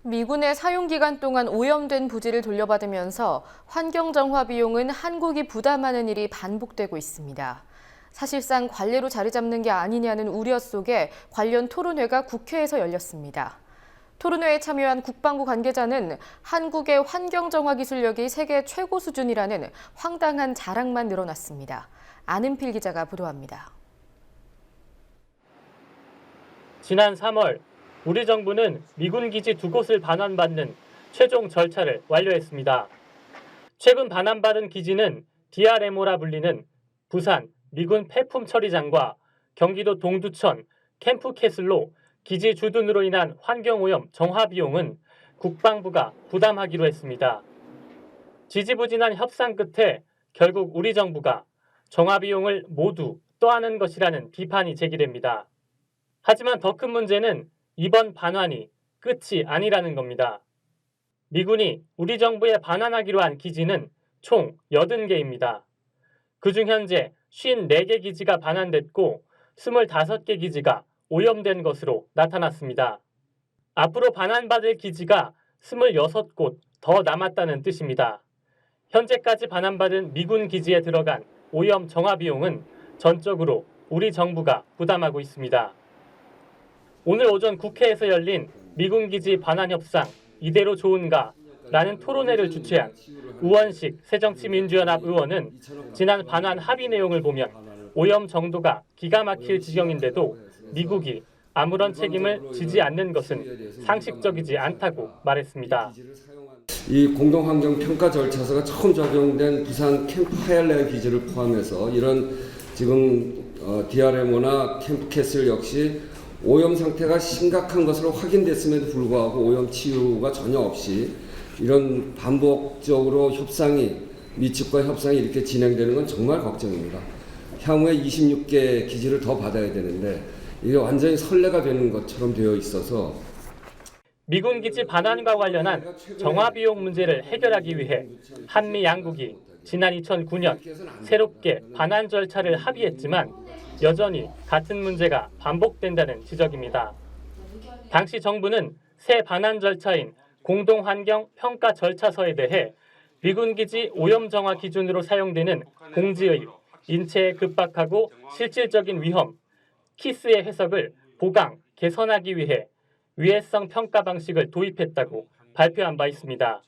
미군의 사용기간 동안 오염된 부지를 돌려받으면서 환경정화 비용은 한국이 부담하는 일이 반복되고 있습니다. 사실상 관례로 자리 잡는 게 아니냐는 우려 속에 관련 토론회가 국회에서 열렸습니다. 토론회에 참여한 국방부 관계자는 한국의 환경정화 기술력이 세계 최고 수준이라는 황당한 자랑만 늘어났습니다. 안은필 기자가 보도합니다. 지난 3월 우리 정부는 미군 기지 2곳을 반환받는 최종 절차를 완료했습니다. 최근 반환받은 기지는 DRMO라 불리는 부산 미군 폐품 처리장과 경기도 동두천 캠프캐슬로 기지 주둔으로 인한 환경오염 정화 비용은 국방부가 부담하기로 했습니다. 지지부진한 협상 끝에 결국 우리 정부가 정화 비용을 모두 떠안은 것이라는 비판이 제기됩니다. 하지만 더 큰 문제는 이번 반환이 끝이 아니라는 겁니다. 미군이 우리 정부에 반환하기로 한 기지는 총 80개입니다. 그중 현재 54개 기지가 반환됐고 25개 기지가 오염된 것으로 나타났습니다. 앞으로 반환받을 기지가 26곳 더 남았다는 뜻입니다. 현재까지 반환받은 미군 기지에 들어간 오염 정화 비용은 전적으로 우리 정부가 부담하고 있습니다. 오늘 오전 국회에서 열린 미군 기지 반환 협상 이대로 좋은가? 라는 토론회를 주최한 우원식 새정치민주연합 의원은 지난 반환 합의 내용을 보면 오염 정도가 기가 막힐 지경인데도 미국이 아무런 책임을 지지 않는 것은 상식적이지 않다고 말했습니다. 이 공동환경평가 절차서가 처음 적용된 부산 캠프 하얄레아 기지를 포함해서 이런 지금 DRMO나 캠프캐슬 역시 오염 상태가 심각한 것으로 확인됐음에도 불구하고 오염 치유가 전혀 없이 이런 반복적으로 미측과 협상이 이렇게 진행되는 건 정말 걱정입니다. 향후에 26개 기지를 더 받아야 되는데 이게 완전히 선례가 되는 것처럼 되어 있어서 미군 기지 반환과 관련한 정화 비용 문제를 해결하기 위해 한미 양국이 지난 2009년 새롭게 반환 절차를 합의했지만 여전히 같은 문제가 반복된다는 지적입니다. 당시 정부는 새 반환 절차인 공동환경평가 절차서에 대해 미군 기지 오염 정화 기준으로 사용되는 공지의 인체에 급박하고 실질적인 위험, 키스의 해석을 보강, 개선하기 위해 위해성 평가 방식을 도입했다고 발표한 바 있습니다.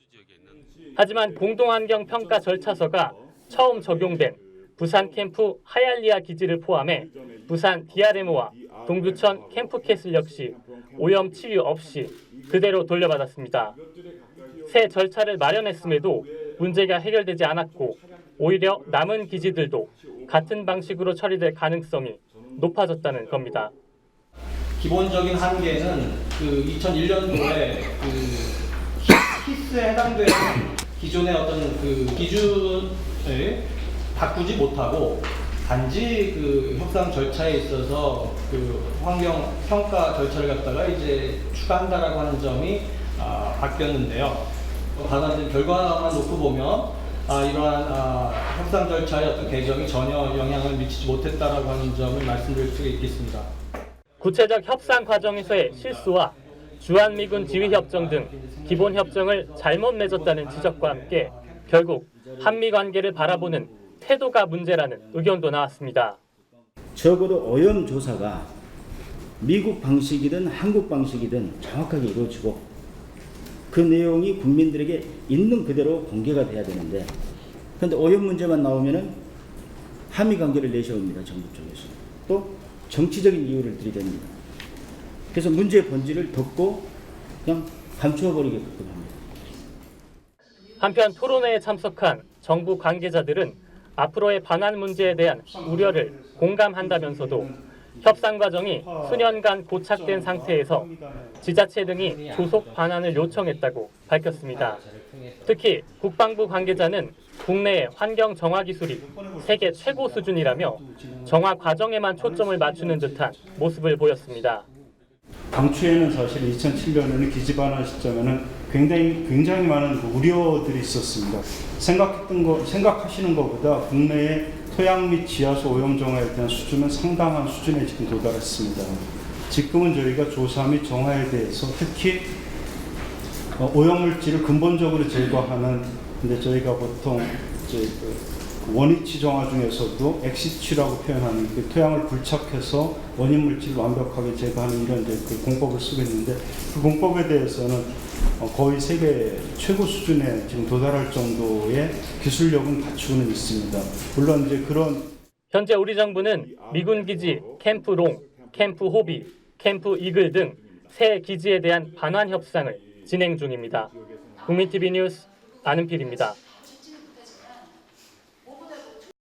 하지만 공동환경평가 절차서가 처음 적용된 부산 캠프 하얄리아 기지를 포함해 부산 DRMO와 동두천 캠프캐슬 역시 오염 치유 없이 그대로 돌려받았습니다. 새 절차를 마련했음에도 문제가 해결되지 않았고 오히려 남은 기지들도 같은 방식으로 처리될 가능성이 높아졌다는 겁니다. 기본적인 한계는 2001년도에 키스에 해당되는 기존의 어떤 기준을 바꾸지 못하고 단지 협상 절차에 있어서 환경 평가 절차를 갖다가 이제 추가한다라고 하는 점이 바뀌었는데요. 받아들인 결과만 놓고 보면 이러한 협상 절차의 어떤 개정이 전혀 영향을 미치지 못했다라고 하는 점을 말씀드릴 수가 있겠습니다. 구체적 협상 과정에서의 실수와 주한미군 지휘협정 등 기본 협정을 잘못 맺었다는 지적과 함께 결국 한미 관계를 바라보는 태도가 문제라는 의견도 나왔습니다. 적어도 오염 조사가 미국 방식이든 한국 방식이든 정확하게 이루어지고 그 내용이 국민들에게 있는 그대로 공개가 돼야 되는데 그런데 오염 문제만 나오면은 한미 관계를 내세웁니다. 정부 쪽에서. 또 정치적인 이유를 들이댑니다. 그래서 문제의 본질을 덮고 그냥 감추어버리게끔 합니다. 한편 토론회에 참석한 정부 관계자들은 앞으로의 반환 문제에 대한 우려를 공감한다면서도 협상 과정이 수년간 고착된 상태에서 지자체 등이 조속 반환을 요청했다고 밝혔습니다. 특히 국방부 관계자는 국내의 환경 정화 기술이 세계 최고 수준이라며 정화 과정에만 초점을 맞추는 듯한 모습을 보였습니다. 당초에는 사실 2007년에는 기지 반환 시점에는 굉장히 많은 우려들이 있었습니다. 생각하시는 것보다 국내의 토양 및 지하수 오염 정화에 대한 수준은 상당한 수준에 지금 도달했습니다. 지금은 저희가 조사 및 정화에 대해서 특히 오염물질을 근본적으로 제거하는, 근데 저희가 보통 이제 원위치 정화 중에서도 엑시치라고 표현하는 그 토양을 불착해서 원인 물질을 완벽하게 제거하는 이런 이제 그 공법을 쓰고 있는데, 그 공법에 대해서는 거의 세계 최고 수준에 지금 도달할 정도의 기술력은 갖추고는 있습니다. 물론 이제 그런 현재 우리 정부는 미군 기지 캠프 롱, 캠프 호비, 캠프 이글 등 세 기지에 대한 반환 협상을 진행 중입니다. 국민TV 뉴스 안은필입니다.